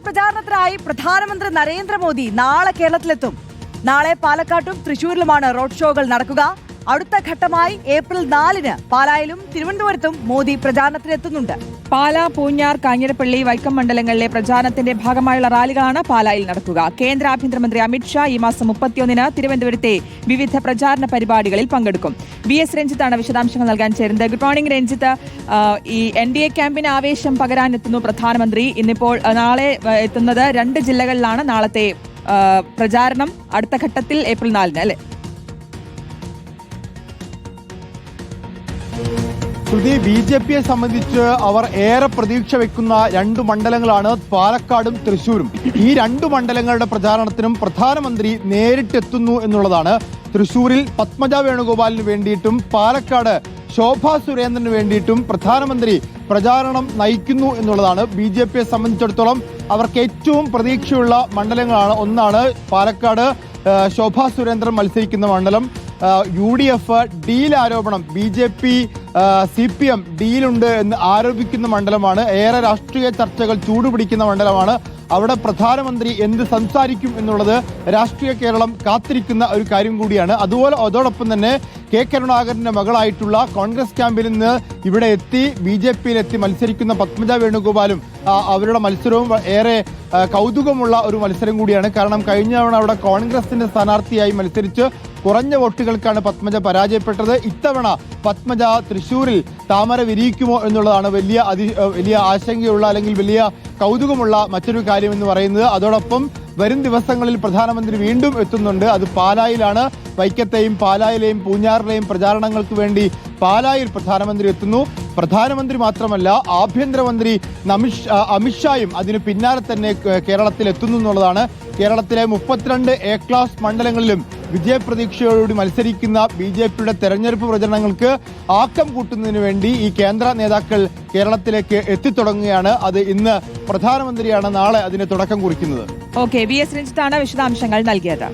പ്രചാരണത്തിനായി പ്രധാനമന്ത്രി നരേന്ദ്രമോദി നാളെ കേരളത്തിലെത്തും. നാളെ പാലക്കാട്ടും തൃശൂരിലുമാണ് റോഡ് ഷോകൾ നടക്കുക. അടുത്ത ഘട്ടമായി ഏപ്രിൽ 4-ന് പാലായിലും തിരുവനന്തപുരത്തും മോദി പ്രചാരണത്തിനെത്തുന്നുണ്ട്. പാലാ, പൂഞ്ഞാർ, കാഞ്ഞിരപ്പള്ളി, വൈക്കം മണ്ഡലങ്ങളിലെ പ്രചാരണത്തിന്റെ ഭാഗമായുള്ള റാലികളാണ് പാലായിൽ നടക്കുക. കേന്ദ്ര ആഭ്യന്തരമന്ത്രി അമിത്ഷാ ഈ മാസം 31-ന് തിരുവനന്തപുരത്തെ വിവിധ പ്രചാരണ പരിപാടികളിൽ പങ്കെടുക്കും. VS രഞ്ജിത്താണ് വിശദാംശങ്ങൾ നൽകാൻ ചേരുന്നത്. Good morning Ranjith. ഈ NDA ക്യാമ്പിന് ആവേശം പകരാനെത്തുന്നു പ്രധാനമന്ത്രി. ഇന്നിപ്പോൾ നാളെ എത്തുന്നത് 2 ജില്ലകളിലാണ്. നാളത്തെ പ്രചാരണം അടുത്ത ഘട്ടത്തിൽ ഏപ്രിൽ 4-ന് അല്ലേ? BJPയെ സംബന്ധിച്ച് അവർ ഏറെ പ്രതീക്ഷ വെക്കുന്ന 2 മണ്ഡലങ്ങളാണ് പാലക്കാടും തൃശൂരും. ഈ 2 മണ്ഡലങ്ങളുടെ പ്രചാരണത്തിനും പ്രധാനമന്ത്രി നേരിട്ടെത്തുന്നു എന്നുള്ളതാണ്. തൃശൂരിൽ പത്മജ വേണുഗോപാലിന് വേണ്ടിയിട്ടും പാലക്കാട് ശോഭാ സുരേന്ദ്രന് വേണ്ടിയിട്ടും പ്രധാനമന്ത്രി പ്രചാരണം നയിക്കുന്നു എന്നുള്ളതാണ്. BJPയെ സംബന്ധിച്ചിടത്തോളം അവർക്ക് ഏറ്റവും പ്രതീക്ഷയുള്ള മണ്ഡലങ്ങളാണ്. ഒന്നാണ് പാലക്കാട് ശോഭാ സുരേന്ദ്രൻ മത്സരിക്കുന്ന മണ്ഡലം. UDF ഡീൽ ആരോപണം, BJP CPM ഡീലുണ്ട് എന്ന് ആരോപിക്കുന്ന മണ്ഡലമാണ്. ഏറെ രാഷ്ട്രീയ ചർച്ചകൾ ചൂടുപിടിക്കുന്ന മണ്ഡലമാണ്. അവിടെ പ്രധാനമന്ത്രി എന്ത് സംസാരിക്കും എന്നുള്ളത് രാഷ്ട്രീയ കേരളം കാത്തിരിക്കുന്ന ഒരു കാര്യം കൂടിയാണ്. അതോടൊപ്പം തന്നെ കെ കരുണാകരന്റെ മകളായിട്ടുള്ള കോൺഗ്രസ് ക്യാമ്പിൽ നിന്ന് ഇവിടെ എത്തി BJPയിലെത്തി മത്സരിക്കുന്ന പത്മജ വേണുഗോപാലും അവരുടെ മത്സരവും ഏറെ കൗതുകമുള്ള ഒരു മത്സരം കൂടിയാണ്. കാരണം കഴിഞ്ഞ തവണ അവിടെ കോൺഗ്രസിന്റെ സ്ഥാനാർത്ഥിയായി മത്സരിച്ച് കുറഞ്ഞ വോട്ടുകൾക്കാണ് പത്മജ പരാജയപ്പെട്ടത്. ഇത്തവണ പത്മജ തൃശൂരിൽ താമര വിരിയിക്കുമോ എന്നുള്ളതാണ് വലിയ ആശങ്കയുള്ള അല്ലെങ്കിൽ വലിയ കൗതുകമുള്ള മറ്റൊരു കാര്യം എന്ന് പറയുന്നത്. അതോടൊപ്പം വരും ദിവസങ്ങളിൽ പ്രധാനമന്ത്രി വീണ്ടും എത്തുന്നുണ്ട്. അത് പാലായിലാണ്. വൈക്കത്തെയും പാലായിലെയും പൂഞ്ഞാറിലെയും പ്രചാരണങ്ങൾക്ക് വേണ്ടി പാലായിൽ പ്രധാനമന്ത്രി എത്തുന്നു. പ്രധാനമന്ത്രി മാത്രമല്ല, ആഭ്യന്തരമന്ത്രി അമിത്ഷായും അതിന് പിന്നാലെ തന്നെ കേരളത്തിൽ എത്തുന്നു എന്നുള്ളതാണ്. കേരളത്തിലെ 32 A ക്ലാസ് മണ്ഡലങ്ങളിലും വിജയപ്രതീക്ഷയോടുകൂടി മത്സരിക്കുന്ന BJPയുടെ തെരഞ്ഞെടുപ്പ് പ്രചരണങ്ങൾക്ക് ആക്കം കൂട്ടുന്നതിന് വേണ്ടി ഈ കേന്ദ്ര നേതാക്കൾ കേരളത്തിലേക്ക് എത്തിത്തുടങ്ങുകയാണ്. അത് ഇന്ന് പ്രധാനമന്ത്രിയാണ് നാളെ അതിന് തുടക്കം കുറിക്കുന്നത്. VS രഞ്ജിത്താണ് വിശദാംശങ്ങൾ നൽകിയത്.